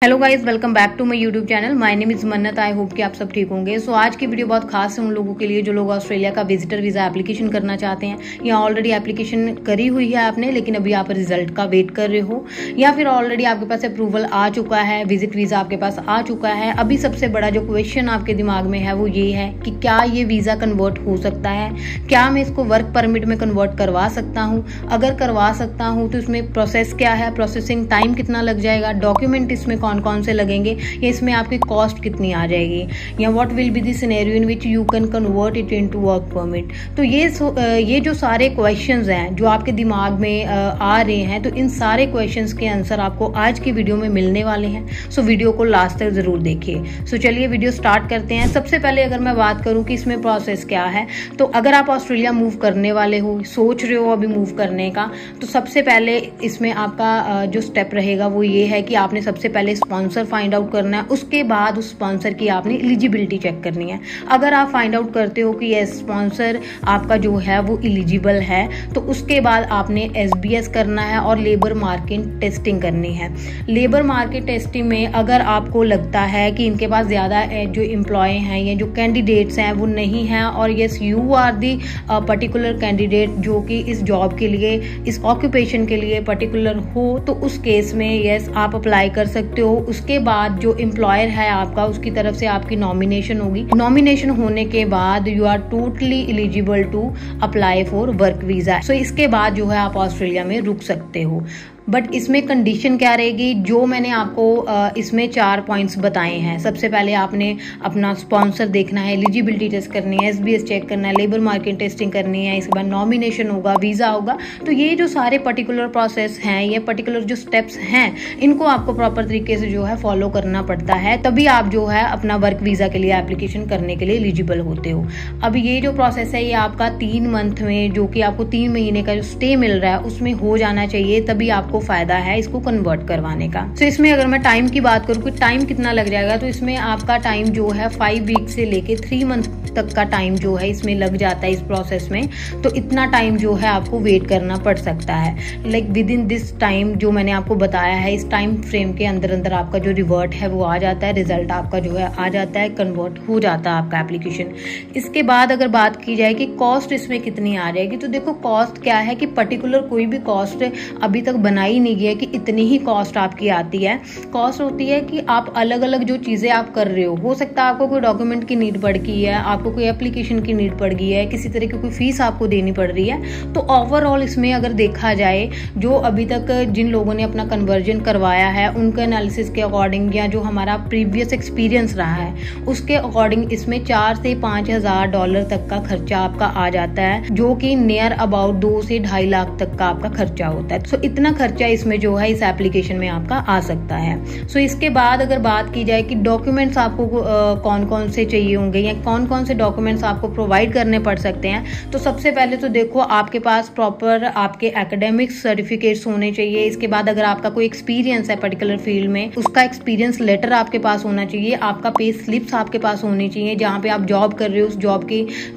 Hello guys, welcome back to my YouTube channel. My name is Mannat. I hope कि आप सब ठीक होंगे। सो आज की वीडियो बहुत खास है उन लोगों के लिए जो लोग ऑस्ट्रेलिया का विजिटर वीज़ा एप्लीकेशन करना चाहते हैं, या ऑलरेडी एप्लीकेशन करी हुई है आपने लेकिन अभी आप रिजल्ट का वेट कर रहे हो, या फिर ऑलरेडी आपके पास अप्रूवल आ चुका है, विजिट वीज़ा आपके पास आ चुका है। अभी सबसे बड़ा जो क्वेश्चन आपके दिमाग में है वो ये है कि क्या ये वीज़ा कन्वर्ट हो सकता है, क्या मैं इसको वर्क परमिट में कन्वर्ट करवा सकता हूँ, अगर करवा सकता हूँ तो इसमें प्रोसेस क्या है, प्रोसेसिंग टाइम कितना लग जाएगा, डॉक्यूमेंट इसमें कौन कौन से लगेंगे, या इसमें आपकी कॉस्ट कितनी आ जाएगी, या what will be the scenario in which you can convert it into work permit. तो ये जो सारे क्वेश्चंस हैं जो आपके दिमाग में आ रहे हैं, तो इन सारे क्वेश्चंस के आंसर आपको आज की वीडियो में मिलने वाले हैं। सो वीडियो को लास्ट तक जरूर देखिए। सो चलिए वीडियो स्टार्ट करते हैं। सबसे पहले अगर मैं बात करूं कि इसमें प्रोसेस क्या है, तो अगर आप ऑस्ट्रेलिया मूव करने वाले हो, सोच रहे हो अभी मूव करने का, तो सबसे पहले इसमें आपका जो स्टेप रहेगा वो ये है कि आपने सबसे पहले स्पॉन्सर फाइंड आउट करना है। उसके बाद उस स्पॉन्सर की आपने एलिजिबिलिटी चेक करनी है। अगर आप फाइंड आउट करते हो कि ये स्पॉन्सर आपका जो है वो एलिजिबल है, तो उसके बाद आपने SBS करना है और लेबर मार्केट टेस्टिंग करनी है। लेबर मार्केट टेस्टिंग में अगर आपको लगता है कि इनके पास ज़्यादा जो एम्प्लॉय हैं या जो कैंडिडेट्स हैं वो नहीं हैं, और yes you are the particular candidate जो कि इस जॉब के लिए, इस ऑक्यूपेशन के लिए पर्टिकुलर हो, तो उस केस में यस आप अप्लाई कर सकते हो। उसके बाद जो एम्प्लॉयर है आपका, उसकी तरफ से आपकी नॉमिनेशन होगी। नॉमिनेशन होने के बाद you are totally eligible to apply for work visa. So इसके बाद जो है आप ऑस्ट्रेलिया में रुक सकते हो। बट इसमें कंडीशन क्या रहेगी, जो मैंने आपको इसमें 4 पॉइंट्स बताए हैं। सबसे पहले आपने अपना स्पॉन्सर देखना है, एलिजिबिलिटी टेस्ट करनी है, SBS चेक करना है, लेबर मार्केट टेस्टिंग करनी है, इसके बाद नॉमिनेशन होगा, वीज़ा होगा। तो ये जो सारे पर्टिकुलर प्रोसेस हैं, ये पर्टिकुलर जो स्टेप्स हैं, इनको आपको प्रॉपर तरीके से जो है फॉलो करना पड़ता है, तभी आप जो है अपना वर्क वीज़ा के लिए एप्लीकेशन करने के लिए एलिजिबल होते हो। अब ये जो प्रोसेस है ये आपका 3 मंथ में, जो कि आपको 3 महीने का जो स्टे मिल रहा है उसमें हो जाना चाहिए, तभी आपको फायदा है इसको कन्वर्ट करवाने का। तो इसमें अगर मैं टाइम की बात करूँ कि टाइम कितना लग जाएगा, तो इसमें आपका टाइम जो है 5 वीक से लेके 3 मंथ तक का टाइम जो है इसमें लग जाता है इस प्रोसेस में। तो इतना टाइम जो है आपको वेट करना पड़ सकता है। Like with in this time जो मैंने आपको बताया है, इस टाइम फ्रेम के अंदर अंदर आपका जो रिवर्ट है वो आ जाता है, रिजल्ट आपका जो है आ जाता है, कन्वर्ट हो जाता है आपका एप्लीकेशन। इसके बाद अगर बात की जाए कि कॉस्ट इसमें कितनी आ जाएगी, तो देखो कॉस्ट क्या है कि पर्टिकुलर कोई भी कॉस्ट अभी तक बनाई नहीं है कि इतनी ही कॉस्ट आपकी आती है। कॉस्ट होती है कि आप अलग अलग जो चीजें आप कर रहे हो सकता है आपको कोई डॉक्यूमेंट की नीड पड़ गई है, आपको कोई एप्लीकेशन की नीड पड़ गई है, किसी तरह की कोई फीस आपको देनी पड़ रही है। तो ओवरऑल इसमें अगर देखा जाए, जो अभी तक जिन लोगों ने अपना कन्वर्जन करवाया है उनके एनालिसिस के अकॉर्डिंग, या जो हमारा प्रीवियस एक्सपीरियंस रहा है उसके अकॉर्डिंग, इसमें 4 से 5 हजार डॉलर तक का खर्चा आपका आ जाता है, जो कि नियर अबाउट 2 से 2.5 लाख तक का आपका खर्चा होता है। सो इतना खर्चा इसमें जो है इस एप्लीकेशन में आपका आ सकता है। सो इसके बाद अगर बात की जाए कि डॉक्यूमेंट्स आपको कौन कौन से चाहिए होंगे, या कौन कौन से डॉक्यूमेंट्स आपको प्रोवाइड करने पड़ सकते हैं, तो सबसे पहले तो देखो आपके पास प्रॉपर आपके एकेडमिक सर्टिफिकेट्स होने चाहिए। इसके बाद अगर आपका कोई एक्सपीरियंस है पर्टिकुलर फील्ड में, उसका एक्सपीरियंस लेटर आपके पास होना चाहिए। आपका पे स्लिप्स आपके पास होनी चाहिए, जहाँ पे आप जॉब कर रहे हो उस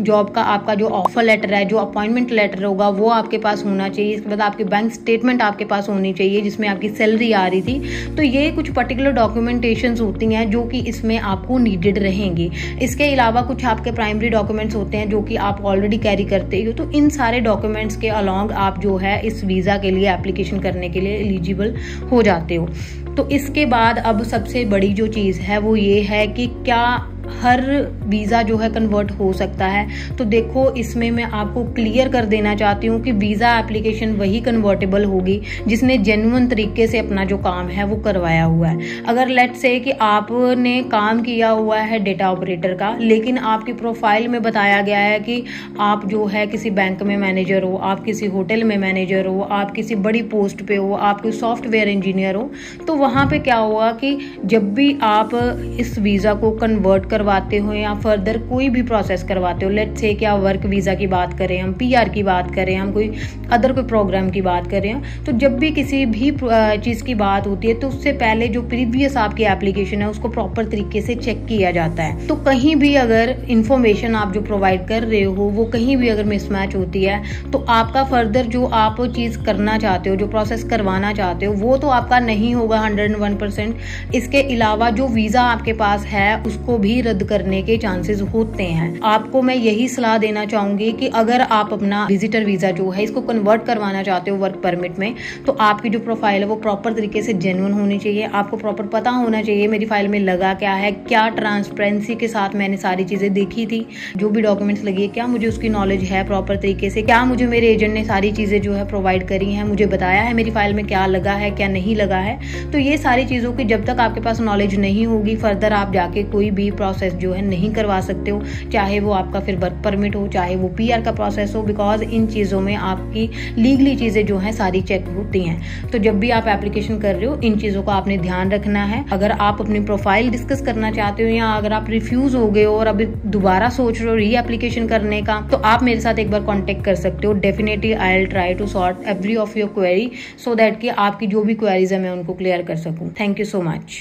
जॉब का आपका जो ऑफर लेटर है, जो अपॉइंटमेंट लेटर होगा वो आपके पास होना चाहिए। इसके बाद आपकी बैंक स्टेटमेंट आपके पास होनी चाहिए जिसमें आपकी सैलरी आ रही थी। तो ये कुछ पर्टिकुलर डॉक्यूमेंटेशंस होती हैं जो कि इसमें आपको नीडेड रहेंगी। इसके अलावा कुछ आपके प्राइमरी डॉक्यूमेंट्स होते हैं जो कि आप ऑलरेडी कैरी करते हो। तो इन सारे डॉक्यूमेंट्स के अलॉन्ग आप जो है इस वीज़ा के लिए एप्लीकेशन करने के लिए एलिजिबल हो जाते हो। तो इसके बाद अब सबसे बड़ी जो चीज़ है वो ये है कि क्या हर वीज़ा जो है कन्वर्ट हो सकता है। तो देखो इसमें मैं आपको क्लियर कर देना चाहती हूँ कि वीज़ा एप्लीकेशन वही कन्वर्टेबल होगी जिसने जेन्युइन तरीके से अपना जो काम है वो करवाया हुआ है। अगर लेट्स से कि आपने काम किया हुआ है डेटा ऑपरेटर का, लेकिन आपकी प्रोफाइल में बताया गया है कि आप जो है किसी बैंक में मैनेजर हो, आप किसी होटल में मैनेजर हो, आप किसी बड़ी पोस्ट पे हो, आप कोई सॉफ्टवेयर इंजीनियर हो, तो वहाँ पे क्या हुआ कि जब भी आप इस वीज़ा को कन्वर्ट करवाते हो या फर्दर कोई भी प्रोसेस करवाते हो, लेट्स से क्या वर्क वीज़ा की बात करें, हम PR की बात करें, हम कोई अदर कोई प्रोग्राम की बात करें, तो जब भी किसी भी चीज़ की बात होती है तो उससे पहले जो प्रीवियस आपकी एप्लीकेशन है उसको प्रॉपर तरीके से चेक किया जाता है। तो कहीं भी अगर इंफॉर्मेशन आप जो प्रोवाइड कर रहे हो वो कहीं भी अगर मिसमैच होती है तो आपका फर्दर जो आप चीज़ करना चाहते हो, जो प्रोसेस करवाना चाहते हो, वो तो आपका नहीं होगा 101%। इसके अलावा जो वीज़ा आपके पास है उसको भी रद्द करने के चांसेस होते हैं। आपको मैं यही सलाह देना चाहूंगी कि अगर आप अपना विजिटर वीज़ा जो है इसको कन्वर्ट करवाना चाहते हो वर्क परमिट में, तो आपकी जो प्रोफाइल है वो प्रॉपर तरीके से जेन्युइन होनी चाहिए। आपको प्रॉपर पता होना चाहिए मेरी फाइल में लगा क्या है, क्या ट्रांसपेरेंसी के साथ मैंने सारी चीज़ें देखी थी, जो भी डॉक्यूमेंट्स लगी है क्या मुझे उसकी नॉलेज है प्रॉपर तरीके से, क्या मुझे मेरे एजेंट ने सारी चीज़ें जो है प्रोवाइड करी हैं, मुझे बताया है मेरी फाइल में क्या लगा है क्या नहीं लगा है। तो ये सारी चीज़ों की जब तक आपके पास नॉलेज नहीं होगी फर्दर आप जाके कोई भी प्रोसेस जो है नहीं करवा सकते हो, चाहे वो आपका फिर वर्क परमिट हो, चाहे वो PR का प्रोसेस हो, बिकॉज इन चीज़ों में आपकी लीगली चीज़ें जो हैं सारी चेक होती हैं। तो जब भी आप एप्लीकेशन कर रहे हो इन चीज़ों का आपने ध्यान रखना है। अगर आप अपनी प्रोफाइल डिस्कस करना चाहते हो या अगर आप रिफ्यूज हो गए हो और अभी दोबारा सोच रहे हो री एप्लीकेशन करने का, तो आप मेरे साथ एक बार कॉन्टेक्ट कर सकते हो। Definitely I will try to sort every of your query so that कि आपकी जो भी क्वेरीज है मैं उनको क्लियर कर सकूं। Thank you so much.